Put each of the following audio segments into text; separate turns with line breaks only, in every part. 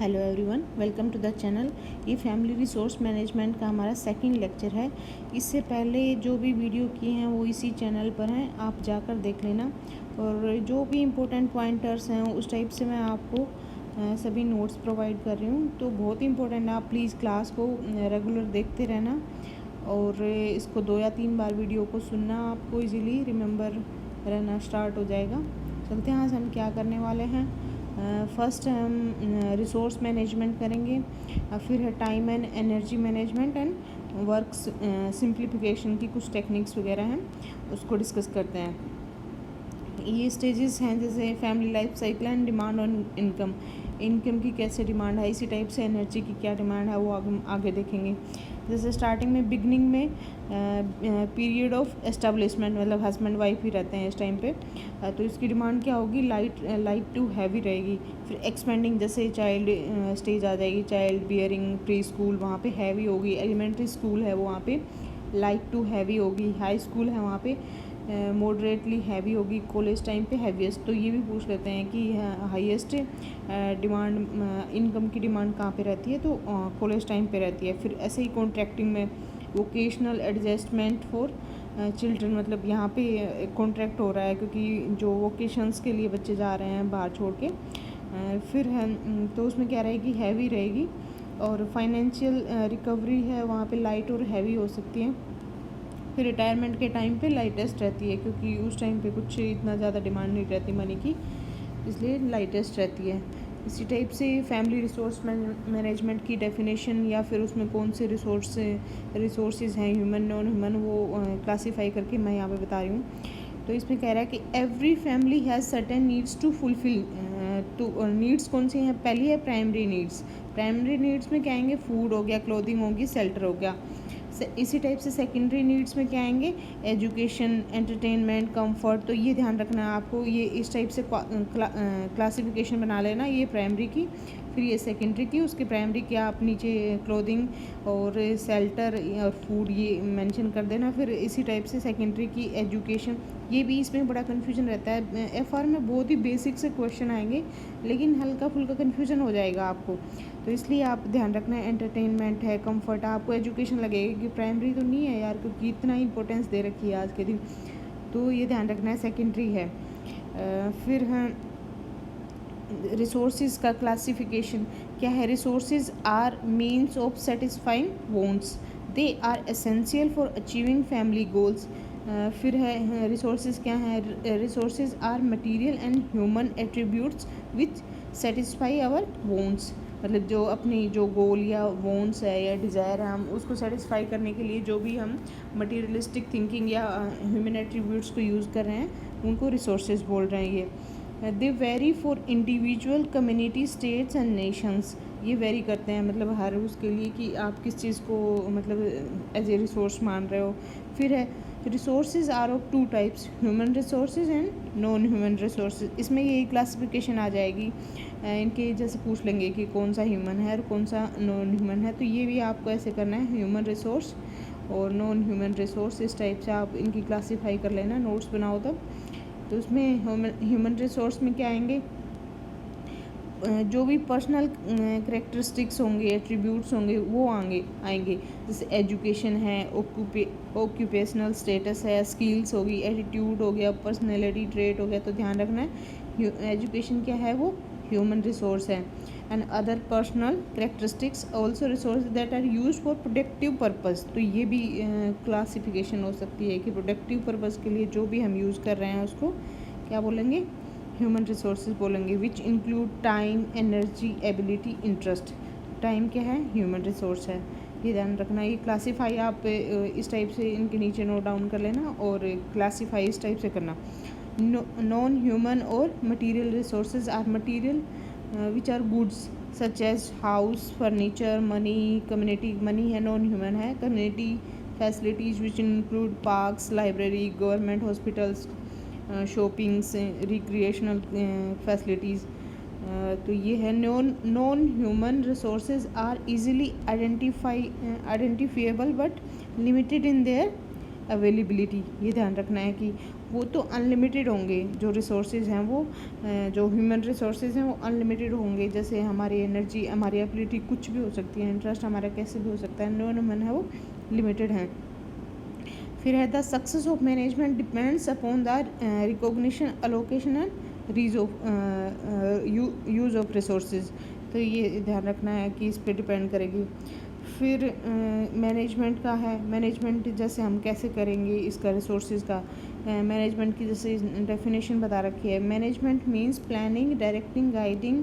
Hello everyone, welcome to the channel. ये family resource management का हमारा सेकंड लेक्चर है। इससे पहले जो भी वीडियो किए हैं वो इसी चैनल पर हैं, आप जाकर देख लेना। और जो भी इम्पोर्टेंट पॉइंटर्स हैं उस टाइप से मैं आपको सभी नोट्स प्रोवाइड कर रही हूँ। तो बहुत इंपॉर्टेंट है, आप प्लीज़ क्लास को रेगुलर देखते रहना और इसको 2 या 3 बार वीडियो को सुनना, आपको इजीली रिमेंबर रहना स्टार्ट हो जाएगा। चलते हैं, आज हम क्या करने वाले हैं। फर्स्ट हम रिसोर्स मैनेजमेंट करेंगे, फिर है time and energy management and work simplification की कुछ टेक्निक्स वगैरह हैं, उसको डिस्कस करते हैं। ये स्टेजेस हैं जैसे family life cycle and demand on income. Income की कैसे डिमांड है, इसी टाइप से एनर्जी की क्या डिमांड है वो आगे देखेंगे। जैसे स्टार्टिंग में बिगनिंग में पीरियड ऑफ एस्टेब्लिशमेंट, मतलब हस्बैंड वाइफ ही रहते हैं इस टाइम पे, तो इसकी डिमांड क्या होगी, लाइट टू हैवी रहेगी। फिर एक्सपेंडिंग, जैसे चाइल्ड स्टेज आ जाएगी, चाइल्ड बियरिंग, प्री स्कूल, वहाँ पे हैवी होगी। एलिमेंट्री स्कूल है वो वहाँ पे लाइट टू हैवी होगी। हाई स्कूल है वहाँ पे मॉडरेटली हैवी होगी। कॉलेज टाइम पे हैवीएस्ट। तो ये भी पूछ लेते हैं कि हाईएस्ट डिमांड इनकम की डिमांड कहाँ पे रहती है, तो कॉलेज टाइम पे रहती है। फिर ऐसे ही कॉन्ट्रैक्टिंग में वोकेशनल एडजस्टमेंट फॉर चिल्ड्रन, मतलब यहाँ पे कॉन्ट्रैक्ट हो रहा है क्योंकि जो वोकेशंस के लिए बच्चे जा रहे हैं बाहर छोड़ के। फिर है तो उसमें क्या रहेगी, हैवी रहेगी। और फाइनेंशियल रिकवरी है वहाँ पे लाइट और हैवी हो सकती है। फिर रिटायरमेंट के टाइम पे लाइटेस्ट रहती है क्योंकि उस टाइम पे कुछ इतना ज़्यादा डिमांड नहीं रहती मनी की, इसलिए लाइटेस्ट रहती है। इसी टाइप से फैमिली रिसोर्स मैनेजमेंट की डेफिनेशन या फिर उसमें कौन से रिसोर्सेज हैं, ह्यूमन नॉन ह्यूमन, वो क्लासीफाई करके मैं यहाँ पे बता रही हूँ। तो इसमें कह रहा है कि every family has certain needs to fulfil. तो नीड्स कौन सी हैं, पहली है प्राइमरी नीड्स। प्राइमरी नीड्स में क्या आएंगे, फूड हो गया, क्लोथिंग होगी, शेल्टर हो गया। इसी टाइप से सेकेंडरी नीड्स में क्या आएंगे, एजुकेशन, एंटरटेनमेंट, कंफर्ट। तो ये ध्यान रखना है आपको, ये इस टाइप से क्लासिफिकेशन बना लेना, ये प्राइमरी की, फिर ये सेकेंडरी की। उसके प्राइमरी की आप नीचे क्लोथिंग और शेल्टर और फूड ये मेंशन कर देना। फिर इसी टाइप से सेकेंडरी की एजुकेशन। ये भी इसमें बड़ा कन्फ्यूजन रहता है, एफआर में बहुत ही बेसिक से क्वेश्चन आएंगे लेकिन हल्का फुल्का कन्फ्यूजन हो जाएगा आपको, तो इसलिए आप ध्यान रखना है। एंटरटेनमेंट है, कंफर्ट, आपको एजुकेशन लगेगा कि प्राइमरी तो नहीं है यार, क्योंकि इतना इंपॉर्टेंस दे रखी है आज के दिन, तो ये ध्यान रखना है, सेकेंडरी है। फिर है रिसोर्सेज का क्लासिफिकेशन क्या है। Resources are means of satisfying wants, they are essential for achieving family goals. फिर है रिसोर्सेज क्या है, resources are material and human attributes which satisfy our wants, मतलब जो अपनी जो गोल या वॉन्ट्स है या डिज़ायर है, हम उसको सेटिस्फाई करने के लिए जो भी हम मटीरियलिस्टिक थिंकिंग या ह्यूमन एट्रीब्यूट्स को यूज़ कर रहे हैं उनको रिसोर्सेज बोल रहे हैं। ये they vary for individual, community, states and nations. ये वेरी करते हैं, मतलब हर उसके लिए कि आप किस चीज़ को मतलब एज ए रिसोर्स मान रहे हो। फिर है resources are of two types, human resources and non human resources. इसमें यही क्लासिफिकेशन आ जाएगी। इनके जैसे पूछ लेंगे कि कौन सा ह्यूमन है और कौन सा नॉन ह्यूमन है, तो ये भी आपको ऐसे करना है, ह्यूमन रिसोर्स और नॉन ह्यूमन रिसोर्स, इस टाइप से आप इनकी क्लासीफाई कर लेना, नोट्स बनाओ तब। तो उसमें ह्यूमन रिसोर्स में क्या आएंगे, जो भी पर्सनल करेक्टरिस्टिक्स होंगे, एट्रीब्यूट्स होंगे वो आएंगे। जैसे एजुकेशन है, ऑक्यूपेशनल स्टेटस है, स्किल्स होगी, एटीट्यूड हो गया, पर्सनैलिटी ट्रेट हो गया। तो ध्यान रखना है एजुकेशन क्या है, वो ह्यूमन रिसोर्स है। And other personal characteristics also resource that are use for productive purpose. तो ये भी क्लासिफिकेशन हो सकती है कि प्रोडक्टिव पर्पज़ के लिए जो भी हम यूज़ कर रहे हैं उसको क्या बोलेंगे, ह्यूमन रिसोर्सेज बोलेंगे। Which include time, energy, ability, interest. Time क्या है, ह्यूमन रिसोर्स है, ये ध्यान रखना। ये क्लासीफाई आप इस टाइप से इनके नीचे नोट डाउन कर लेना और क्लासीफाई इस टाइप से करना। नॉन ह्यूमन और material resources are material which are goods such as house, furniture, money, community. Money है, नॉन ह्यूमन है। Community facilities which include parks, library, government hospitals, shoppings, recreational facilities. तो ये है non human resources are easily identifiable but limited in their availability. ये ध्यान रखना है कि वो तो अनलिमिटेड होंगे, जो रिसोर्सेज हैं वो जो ह्यूमन रिसोर्सेज हैं वो अनलिमिटेड होंगे। जैसे हमारी एनर्जी, हमारी एबिलिटी कुछ भी हो सकती है, इंटरेस्ट हमारा कैसे भी हो सकता है, नॉन ह्यूमन है वो लिमिटेड हैं। फिर है the success of management depends upon the recognition, allocation and use of resources. तो ये ध्यान रखना है कि इस पे डिपेंड करेगी। फिर मैनेजमेंट का है, मैनेजमेंट जैसे हम कैसे करेंगे इसका, रिसोर्सेज का मैनेजमेंट की जैसे डेफिनेशन बता रखी है। Management means planning, directing, guiding,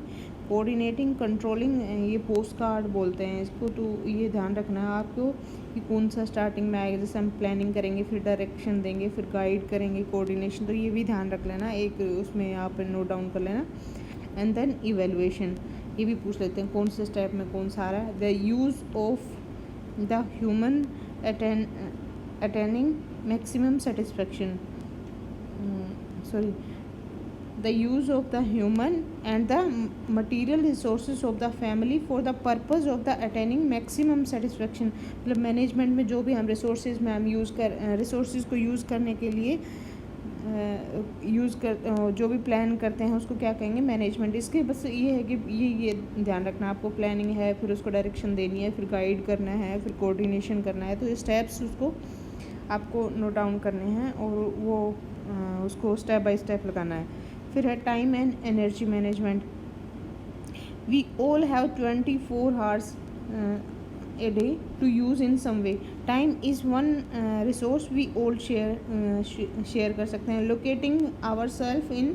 coordinating, controlling, ये पोस्ट कार्ड बोलते हैं इसको। तो ये ध्यान रखना है आपको कि कौन सा स्टार्टिंग में आएगा। जैसे हम प्लानिंग करेंगे, फिर डायरेक्शन देंगे, फिर गाइड करेंगे, कोऑर्डिनेशन, तो ये भी ध्यान रख लेना, एक उसमें आप नोट डाउन कर लेना। एंड देन इवेल्युएशन, ये भी पूछ लेते हैं कौन से स्टेप में कौन सा आ रहा है। The use of the human attaining maximum satisfaction, sorry, the use of the human and the material resources of the family for the purpose of the attaining maximum satisfaction। मतलब मैनेजमेंट में जो भी हम रिसोर्सेज में हम resources को use करने के लिए जो भी प्लान करते हैं उसको क्या कहेंगे, मैनेजमेंट। इसके बस ये है कि ये ध्यान रखना आपको, प्लानिंग है, फिर उसको डायरेक्शन देनी है, फिर गाइड करना है, फिर कोऑर्डिनेशन करना है। तो स्टेप्स उसको आपको नोट डाउन करने हैं और वो उसको स्टेप बाय स्टेप लगाना है। फिर है time and energy management. We all have 24 hours a day to use in some way. Time is one resource we all share कर सकते हैं। Locating ourselves in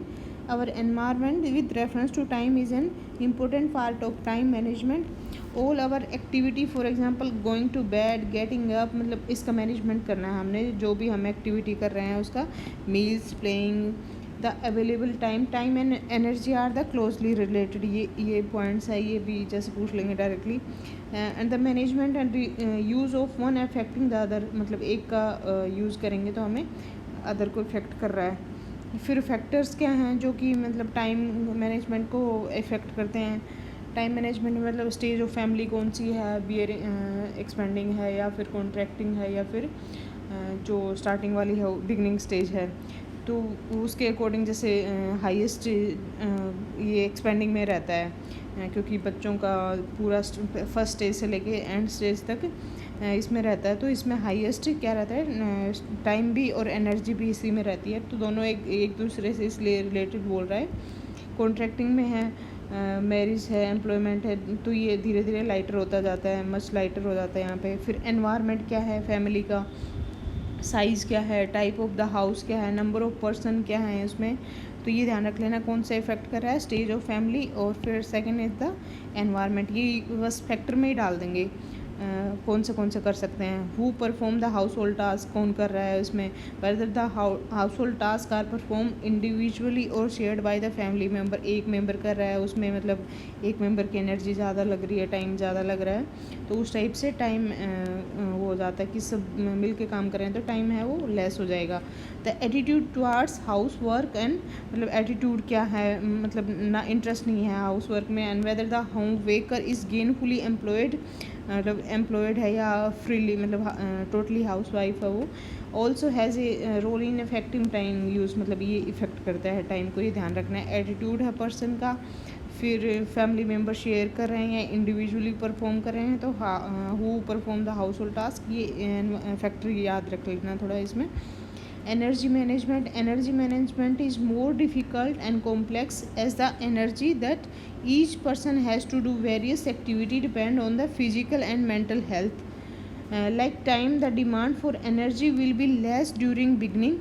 our environment with reference to time is an important part of time management. All our activity, for example going to bed, getting up, मतलब इसका management करना है हमने। जो भी हम एक्टिविटी कर रहे हैं उसका, meals, playing, the available time, time and energy are the closely related. ये पॉइंट्स है, ये भी जैसे पूछ लेंगे directly. And the management and use of one affecting the other, मतलब एक का यूज़ करेंगे तो हमें अदर को इफ़ेक्ट कर रहा है। फिर फैक्टर्स क्या हैं जो कि मतलब टाइम मैनेजमेंट को इफ़ेक्ट करते हैं। टाइम मैनेजमेंट में मतलब स्टेज ऑफ फैमिली कौन सी है, एक्सपेंडिंग है या फिर कॉन्ट्रैक्टिंग है या फिर जो स्टार्टिंग वाली है बिगनिंग स्टेज है। तो उसके अकॉर्डिंग जैसे हाईएस्ट ये एक्सपेंडिंग में रहता है, क्योंकि बच्चों का पूरा फर्स्ट स्टेज से लेके एंड स्टेज तक इसमें रहता है। तो इसमें हाईएस्ट क्या रहता है, टाइम भी और एनर्जी भी इसी में रहती है। तो दोनों एक दूसरे से इसलिए रिलेटेड बोल रहा है। कॉन्ट्रैक्टिंग में है मैरिज है, एम्प्लॉयमेंट है, तो ये धीरे धीरे लाइटर होता जाता है, मच लाइटर हो जाता है यहाँ पे। फिर एनवायरनमेंट क्या है, फैमिली का साइज़ क्या है, टाइप ऑफ द हाउस क्या है, नंबर ऑफ़ पर्सन क्या है उसमें। तो ये ध्यान रख लेना कौन सा इफेक्ट कर रहा है, स्टेज ऑफ फैमिली और फिर सेकंड इज़ द एनवायरनमेंट। ये बस फैक्टर में ही डाल देंगे कौन से कर सकते हैं। Who perform the household task, कौन कर रहा है उसमें। Whether the household task are perform individually और shared by the family member, एक मेंबर कर रहा है उसमें, मतलब एक मेंबर की एनर्जी ज़्यादा लग रही है, टाइम ज़्यादा लग रहा है, तो उस टाइप से टाइम वो हो जाता है कि सब मिल के काम कर रहे हैं तो टाइम है वो लेस हो जाएगा। The attitude towards house work and, मतलब एटीट्यूड क्या है, मतलब ना इंटरेस्ट नहीं है हाउस वर्क में। And whether the home maker is gainfully employed, मतलब एम्प्लॉयड है या फ्रीली, मतलब टोटली हाउस वाइफ है वो। Also has a role in affecting time use, मतलब ये इफ़ेक्ट करता है टाइम को, ये ध्यान रखना है। एटीट्यूड है पर्सन का, फिर फैमिली मेम्बर शेयर कर रहे हैं या इंडिविजुअली परफॉर्म कर रहे हैं, तो who perform the household task, ये फैक्टर याद रख लेना थोड़ा इसमें। Energy management is more difficult and complex as the energy that each person has to do various activity depend on the physical and mental health. Like time, the demand for energy will be less during beginning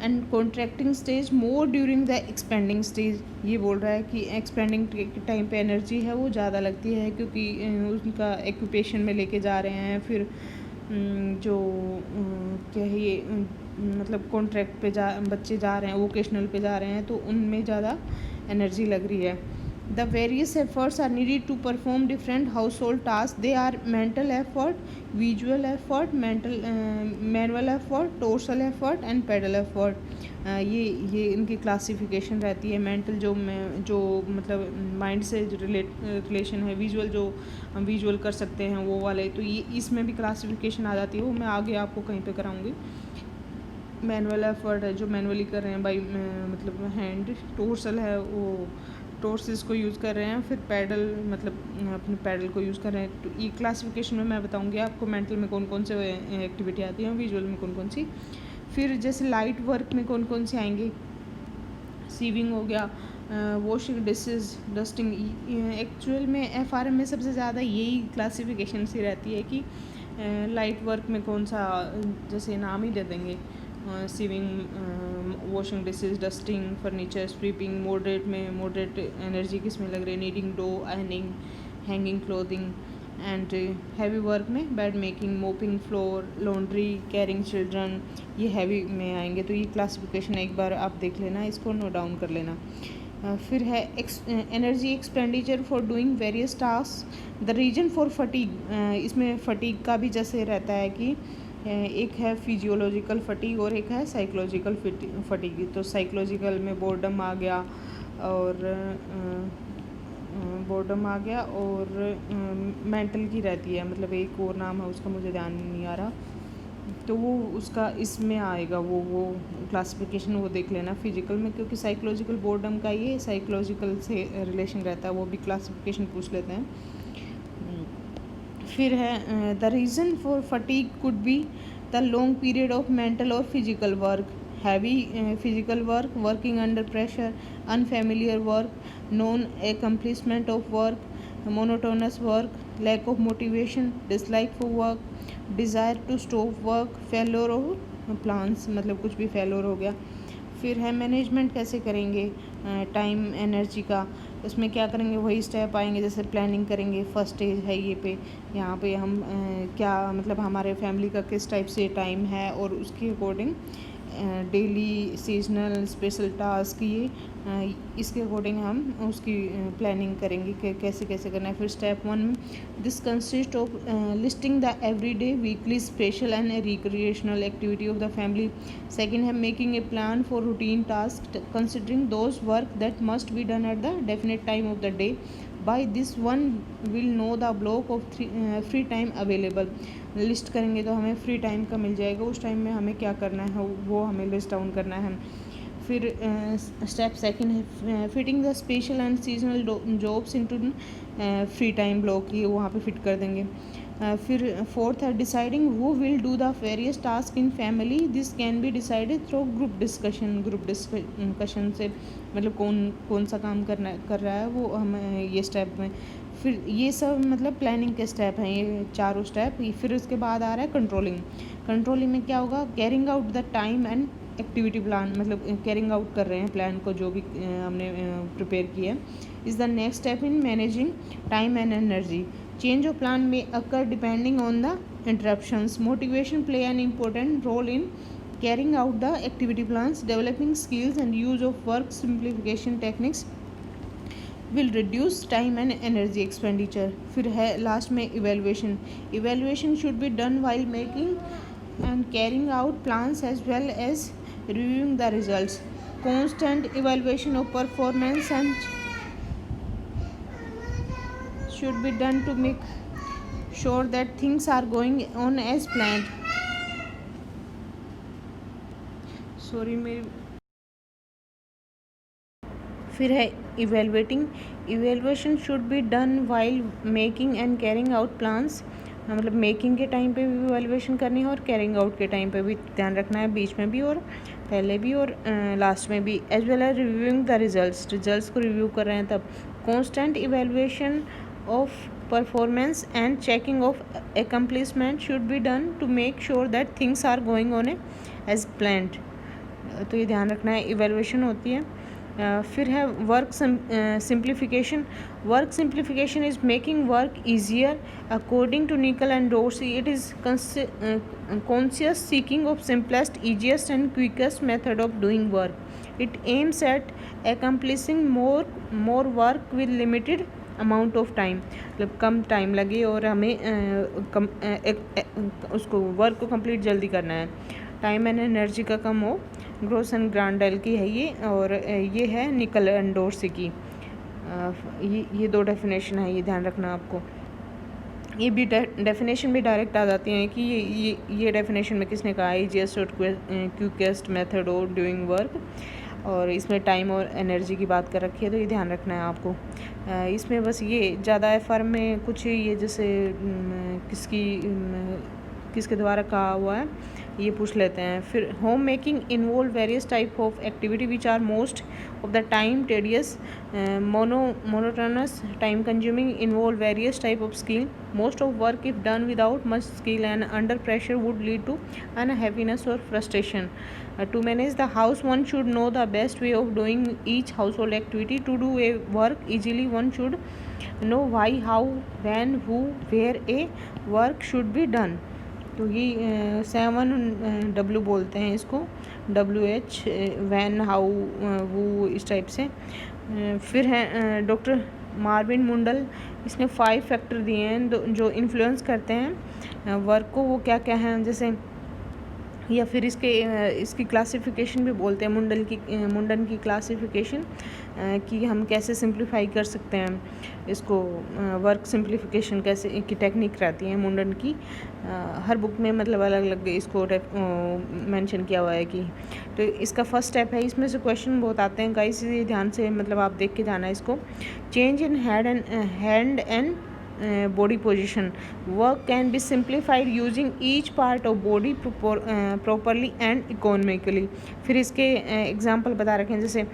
and contracting stage, more during the expanding stage। ये बोल रहा है कि expanding time पे energy है वो ज़्यादा लगती है क्योंकि उनका एक्यूपेशन में लेके जा रहे हैं, फिर जो क्या है ये मतलब कॉन्ट्रैक्ट पे बच्चे जा रहे हैं, वोकेशनल पे जा रहे हैं, तो उनमें ज़्यादा एनर्जी लग रही है। The various efforts are needed to perform different household task. They are mental effort, visual effort, manual effort, torsal effort and pedal effort. ये इनकी क्लासिफिकेशन रहती है। मेंटल जो मतलब माइंड से रिलेशन है, विजुअल जो हम विजुअल कर सकते हैं वो वाले, तो ये इसमें भी क्लासिफिकेशन आ जाती है, वो मैं आगे आपको कहीं पे कराऊंगी। मैनुअल एफर्ट है जो मैनुअली कर रहे हैं बाई मतलब हैंड, टोर्सल है वो टोर्सेस को यूज़ कर रहे हैं, फिर पैडल मतलब अपने पैडल को यूज़ कर रहे हैं। तो ये क्लासिफिकेशन में मैं बताऊंगी आपको मेंटल में कौन कौन से एक्टिविटी आती हैं, विजुअल में कौन कौन सी। फिर जैसे लाइट वर्क में कौन कौन से आएंगे, सीविंग हो गया, वॉशिंग डिशेस, डस्टिंग। एक्चुअल में एफआरएम में सबसे ज़्यादा यही क्लासिफिकेशन सी रहती है कि लाइट वर्क में कौन सा, जैसे नाम ही दे देंगे, sewing, washing dishes, dusting, furniture, sweeping. Moderate में मॉडरेट एनर्जी किस में लग रही है, kneading dough, ironing, hanging clothing. And heavy work में bed making, mopping floor, laundry, carrying children, ये हैवी में आएंगे। तो ये क्लासिफिकेशन एक बार आप देख लेना, इसको नोट डाउन कर लेना। फिर है energy expenditure for doing various task, the reason for fatigue. इसमें फटीग का भी जैसे रहता है कि एक है फिजियोलॉजिकल फटीग और एक है साइकोलॉजिकल फटीग। तो साइकोलॉजिकल में बोर्डम आ गया और मेंटल की रहती है, मतलब एक और नाम है उसका मुझे ध्यान नहीं आ रहा, तो वो उसका इसमें आएगा, वो क्लासिफिकेशन वो देख लेना फिजिकल में, क्योंकि साइकोलॉजिकल बोर्डम का ये साइकोलॉजिकल से रिलेशन रहता है, वो भी क्लासिफिकेशन पूछ लेते हैं। फिर है the reason for fatigue could be the long period of mental और physical work, heavy physical work, working under pressure, unfamiliar work, non accomplishment of work, monotonous work, lack of motivation, dislike for work, desire to stop work, failure of plans, मतलब कुछ भी failure हो गया। फिर है management कैसे करेंगे time energy का, उसमें क्या करेंगे, वही स्टेप आएंगे जैसे प्लानिंग करेंगे। फर्स्ट स्टेज है ये पे, यहाँ पे हम क्या मतलब हमारे फैमिली का किस टाइप से टाइम है और उसके according daily, seasonal, special task, ये इसके अकॉर्डिंग हम उसकी प्लानिंग करेंगे कि कैसे कैसे करना है। फिर step 1, this consist of listing the everyday, weekly, special and recreational activity of the family. Second है making a plan for routine task considering those work that must be done at the definite time of the day. By this one will know the block of free time available. List करेंगे तो हमें free time का मिल जाएगा, उस time में हमें क्या करना है वो हमें लिस्ट डाउन करना है। फिर स्टेप सेकंड है fitting the special and seasonal jobs into free time block, ये वहाँ पे फिट कर देंगे। फिर फोर्थ है deciding who will do the various task in family, this can be decided through group discussion से, मतलब कौन सा काम कर रहा है वो हम ये स्टेप में। फिर ये सब मतलब प्लानिंग के स्टेप हैं ये चारों स्टेप। फिर उसके बाद आ रहा है कंट्रोलिंग में क्या होगा, carrying out the time and activity plan, मतलब कैरिंग आउट कर रहे हैं प्लान को जो भी हमने प्रिपेयर किया है। Is the next step in managing time and energy, change of plan में occur depending on the interruptions, motivation play an important role in carrying out the activity plans, developing skills and use of work simplification techniques will reduce time and energy expenditure. फिर है last में evaluation should be done while making and carrying out plans as well as reviewing the results. Constant evaluation of performance and should be done to make sure that things are going on as planned. फिर है evaluation should be done while making and carrying out plans, मतलब making के time पे भी evaluation करनी है और carrying out के टाइम पे भी ध्यान रखना है, बीच में भी और पहले भी और लास्ट में भी। As well as reviewing the results को रिव्यू कर रहे हैं तब। Constant evaluation of performance and checking of accomplishment should be done to make sure that things are going on as planned. तो ये ध्यान रखना है, इवेलुएशन होती है। फिर है work simplification is making work easier according to Nickell and Dorsey, it is conscious seeking of simplest, easiest and quickest method of doing work, it aims at accomplishing more work with limited amount of time, मतलब कम time लगे और हमें उसको work को complete जल्दी करना है। Time and energy का कम हो, ग्रोस एंड ग्रांडेल की है ये, और ये है निकल एंड डोर्सी की। ये दो डेफिनेशन है, ये ध्यान रखना आपको। ये भी डेफिनेशन भी डायरेक्ट आ जाती हैं कि ये डेफिनेशन में किसने कहा है, ईजीएस्ट और quickest method of doing work, और इसमें टाइम और एनर्जी की बात कर रखी है, तो ये ध्यान रखना है आपको। इसमें बस ये ज़्यादा फर्म में कुछ ये जैसे किसके द्वारा कहा हुआ है ये पूछ लेते हैं। फिर home making involve various type of activity which are most of the time tedious monotonous time consuming involve various type of skill most of work if done without much skill and under pressure would lead to unhappiness or frustration. To manage the house, one should know the best way of doing each household activity. To do a work easily, one should know why, how, when, who, where a work should be done. तो ये 7W बोलते हैं इसको, WH, when, how, who, इस type से। फिर है doctor Marvin Mundal, इसने 5 फैक्टर दिए हैं जो इन्फ्लुएंस करते हैं वर्क को। वो क्या क्या हैं, जैसे या फिर इसकी क्लासिफिकेशन भी बोलते हैं, मुंडन की क्लासिफिकेशन कि हम कैसे सिंप्लीफाई कर सकते हैं इसको। वर्क सिंप्लीफिकेशन कैसे की टेक्निक रहती है मुंडन की, हर बुक में मतलब अलग अलग इसको मेंशन किया हुआ है कि। तो इसका फर्स्ट स्टेप है, इसमें से क्वेश्चन बहुत आते हैं गाइस, इसे ध्यान से मतलब आप देख के जाना है इसको। Change in hand and body position. Work can be simplified using each part of body properly and economically. फिर इसके एग्जांपल बता रखे हैं, जैसे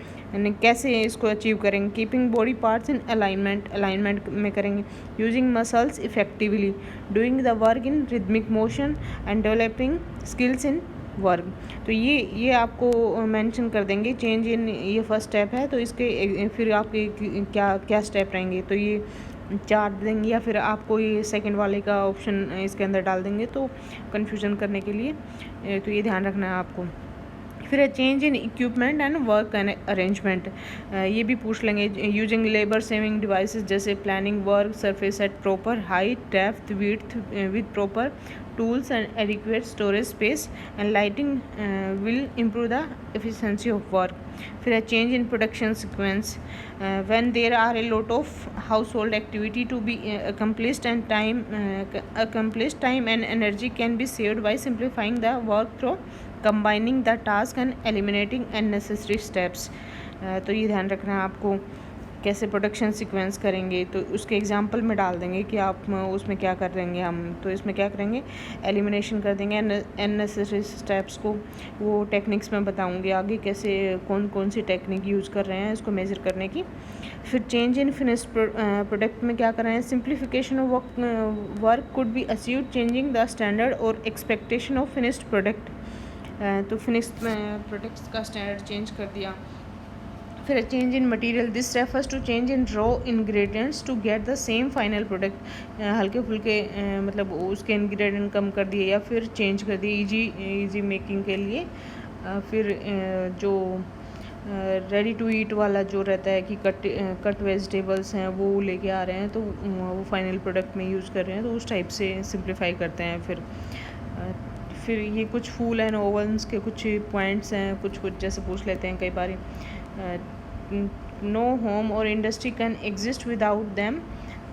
कैसे इसको अचीव करेंगे। Keeping body parts in alignment में करेंगे। Using muscles effectively, doing the work in rhythmic motion and developing skills in work. तो ये आपको मेंशन कर देंगे। चेंज इन ये फर्स्ट स्टेप है, तो इसके फिर आपके क्या स्टेप रहेंगे, तो ये 4 देंगे, या फिर आपको ये सेकंड वाले का ऑप्शन इसके अंदर डाल देंगे तो कन्फ्यूजन करने के लिए। तो ये ध्यान रखना है आपको। फिर है change in equipment and work and arrangement, ये भी पूछ लेंगे। यूजिंग लेबर सेविंग डिवाइसेस, जैसे planning work surface at proper height depth width with proper tools and adequate storage space and lighting will improve the efficiency of work. फिर है change in production sequence, when there are a lot of household activity to be accomplished and time and energy can be saved by simplifying the work through combining the task and eliminating unnecessary steps. तो ये ध्यान रखना है आपको कैसे production sequence करेंगे, तो उसके एग्जांपल में डाल देंगे कि आप उसमें क्या कर देंगे हम। तो इसमें क्या करेंगे, एलिमिनेशन कर देंगे अननेसेसरी स्टेप्स को। वो टेक्निक्स में बताऊंगी आगे कैसे कौन सी टेक्निक यूज़ कर रहे हैं इसको मेज़र करने की। फिर चेंज इन फिनिश्ड प्रोडक्ट में क्या कर रहे हैं, simplification of work could be achieved changing the standard और एक्सपेक्टेशन ऑफ फिनिश्ड प्रोडक्ट। तो फिनिश्ड प्रोडक्ट्स का स्टैंडर्ड चेंज कर दिया। फिर change in material, this refers to change in raw ingredients to get the same final product. हल्के फुल्के मतलब उसके इंग्रेडिएंट कम कर दिए या फिर चेंज कर दिए इजी मेकिंग के लिए। फिर जो रेडी टू ईट वाला जो रहता है कि कट वेजिटेबल्स हैं वो लेके आ रहे हैं, तो वो फाइनल प्रोडक्ट में यूज़ कर रहे हैं, तो उस टाइप से सिंप्लीफाई करते हैं। फिर ये कुछ फूल एंड ओवन्स के कुछ पॉइंट्स हैं, कुछ जैसे पूछ लेते हैं कई बार। No home or industry can exist without them.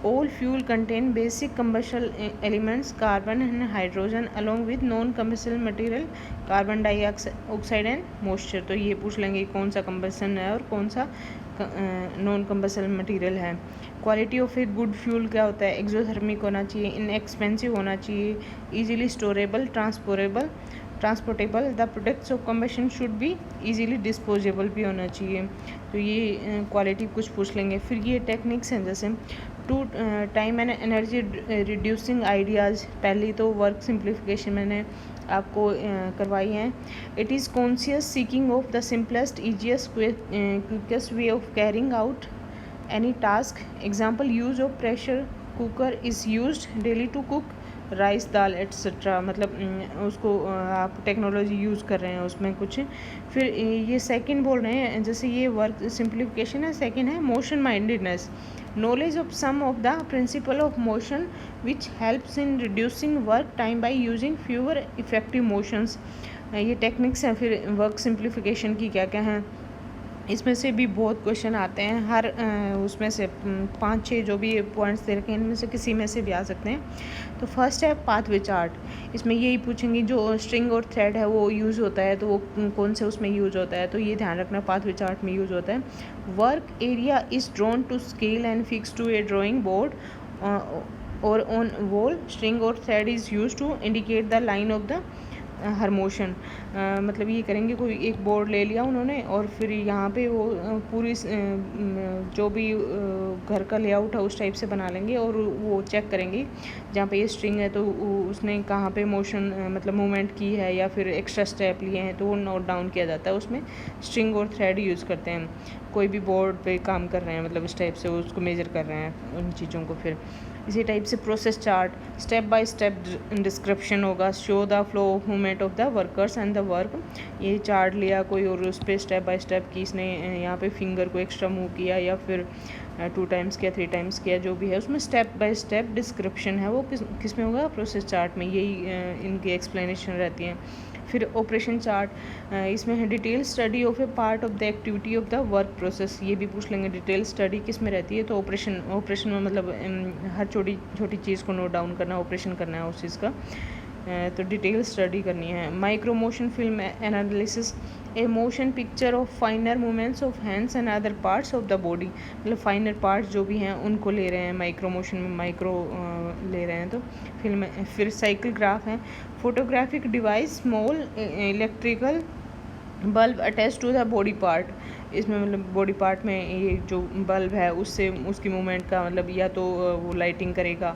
All fuel contain basic combustion elements, carbon and hydrogen, along with non-combustible material, carbon dioxide and moisture. तो ये पूछ लेंगे कौन सा combustion है और कौन सा नॉन कम्बस्टिबल मटेरियल है। Quality of a good fuel क्या होता है, एक्सोथर्मिक होना चाहिए, इनएक्सपेंसिव होना चाहिए, easily storable, transportable. The products of combustion should be easily disposable भी होना चाहिए। तो ये क्वालिटी कुछ पूछ लेंगे। फिर ये टेक्निक्स हैं, जैसे two time and energy reducing ideas. पहली तो वर्क सिंप्लीफिकेशन मैंने आपको करवाई है। It is conscious seeking of the simplest easiest quickest way of carrying out any task. Example, use of pressure cooker is used daily to cook rice dal etcetera. मतलब उसको आप technology use कर रहे हैं उसमें कुछ। फिर ये सेकंड बोल रहे हैं, जैसे ये वर्क सिंप्लीफिकेशन है। सेकंड है motion mindedness, knowledge of some of the principle of motion which helps in reducing work time by using fewer effective motions. ये टेक्निक्स हैं। फिर वर्क सिंप्लीफिकेशन की क्या क्या हैं, इसमें से भी बहुत क्वेश्चन आते हैं, हर उसमें से 5-6 जो भी पॉइंट्स दे रखे हैं इनमें से किसी में से भी आ सकते हैं। तो फर्स्ट है पाथवे चार्ट। इसमें यही पूछेंगे जो स्ट्रिंग और थ्रेड है वो यूज़ होता है, तो वो कौन से उसमें यूज़ होता है, तो ये ध्यान रखना पाथवे चार्ट में यूज़ होता है। Work area is drawn to scale and fix to a drawing board और ऑन वॉल। स्ट्रिंग और thread is use to indicate the line of the her motion. मतलब ये करेंगे, कोई एक बोर्ड ले लिया उन्होंने और फिर यहाँ पे वो पूरी जो भी घर का लेआउट है उस टाइप से बना लेंगे और वो चेक करेंगे जहाँ पे ये स्ट्रिंग है तो उसने कहाँ पे मोशन मतलब मूवमेंट की है या फिर एक्स्ट्रा स्टेप लिए हैं, तो वो नोट डाउन किया जाता है। उसमें स्ट्रिंग और थ्रेड यूज़ करते हैं। कोई भी बोर्ड पे काम कर रहे हैं मतलब इस टाइप से उसको मेजर कर रहे हैं उन चीज़ों को। फिर इसी टाइप से process chart, step by step description होगा, show the flow of movement of the workers and the work. ये चार्ट लिया कोई और उस पर स्टेप बाय स्टेप की इसने यहाँ पे फिंगर को एक्स्ट्रा मूव किया या फिर 2 टाइम्स किया 3 टाइम्स किया, जो भी है उसमें स्टेप बाय स्टेप डिस्क्रिप्शन है वो किस में होगा, प्रोसेस चार्ट में। यही इनकी एक्सप्लेनेशन रहती है। फिर ऑपरेशन चार्ट, इसमें है detail study of A part of the activity of the work process. ये भी पूछ लेंगे डिटेल स्टडी किस में रहती है, तो ऑपरेशन में मतलब हर छोटी छोटी चीज़ को नोट डाउन करना, ऑपरेशन करना है उस चीज़ का, तो डिटेल स्टडी करनी है। Micro motion film analysis, A motion picture of फाइनर movements of hands and other parts of the body. मतलब फाइनर पार्ट्स जो भी हैं उनको ले रहे हैं माइक्रो मोशन में, माइक्रो ले रहे हैं तो फिल्म। फिर साइकिल ग्राफ है, photographic device small electrical bulb attach to the body part. इसमें मतलब बॉडी पार्ट में ये जो बल्ब है उससे उसकी मूवमेंट का मतलब या तो वो लाइटिंग करेगा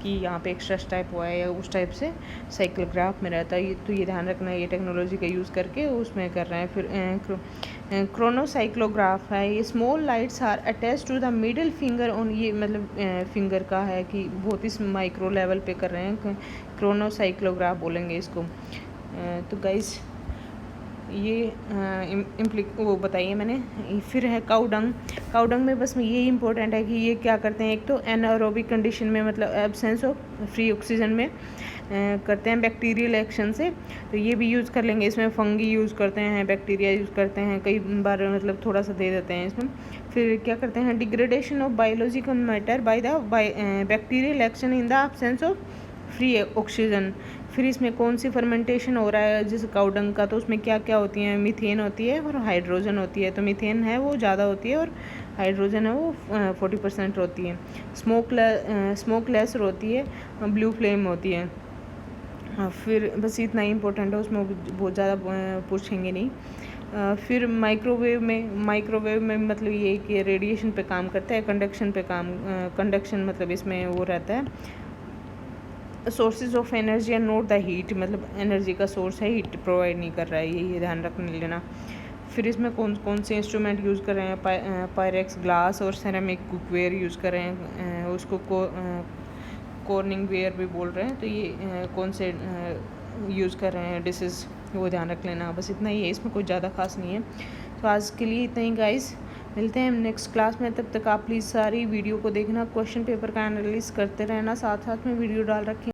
कि यहाँ पे एक्स्ट्रा स्टेप हुआ है या उस टाइप से साइकिल ग्राफ में रहता है। तो ये ध्यान रखना है, ये टेक्नोलॉजी का यूज़ करके उसमें कर रहे हैं। फिर क्रोनोसाइक्लोग्राफ है, ये small lights are attach to the middle finger on. ये मतलब फिंगर का है कि बहुत ही माइक्रो लेवल पे कर रहे हैं, क्रोनोसाइक्लोग्राफ बोलेंगे इसको। तो गाइस ये वो बताइए मैंने। फिर है काउडंग। काउडंग में बस यही इंपॉर्टेंट है कि ये क्या करते हैं, एक तो एनारोबिक कंडीशन में मतलब एब्सेंस ऑफ फ्री ऑक्सीजन में करते हैं बैक्टीरियल एक्शन से, तो ये भी यूज़ कर लेंगे। इसमें फंगी यूज़ करते हैं, बैक्टीरिया यूज़ करते हैं, कई बार मतलब थोड़ा सा दे देते हैं इसमें। फिर क्या करते हैं, degradation of biological matter by the bacterial action in the absence of free oxygen. फिर इसमें कौन सी फर्मेंटेशन हो रहा है जैसे काउडंग का, तो उसमें क्या क्या होती हैं, मीथेन होती है और हाइड्रोजन होती है। तो मीथेन है वो ज़्यादा होती है और हाइड्रोजन है वो 40% होती है। स्मोकलेस होती है, ब्लू फ्लेम होती है। फिर बस इतना ही इंपॉर्टेंट है, उसमें बहुत ज़्यादा पूछेंगे नहीं। फिर माइक्रोवेव में मतलब ये कि रेडिएशन पे काम करता है, कंडक्शन मतलब इसमें वो रहता है। Sources of energy and note the heat, मतलब एनर्जी का सोर्स है, हीट प्रोवाइड नहीं कर रहा है, ये ध्यान रखने लेना। फिर इसमें कौन से इंस्ट्रूमेंट यूज़ कर रहे हैं, पायरेक्स ग्लास और सेरेमिक कुकवेयर यूज़ कर रहे हैं, उसको कॉर्निंग वेयर भी बोल रहे हैं। तो ये कौन से यूज़ कर रहे हैं डिशेस, वो ध्यान रख लेना। बस इतना ही है, इसमें कोई ज़्यादा खास नहीं है। तो आज के लिए इतना ही गाइस, मिलते हैं हम नेक्स्ट क्लास में। तब तक आप प्लीज़ सारी वीडियो को देखना, क्वेश्चन पेपर का एनालिसिस करते रहना, साथ साथ में वीडियो डाल रखें।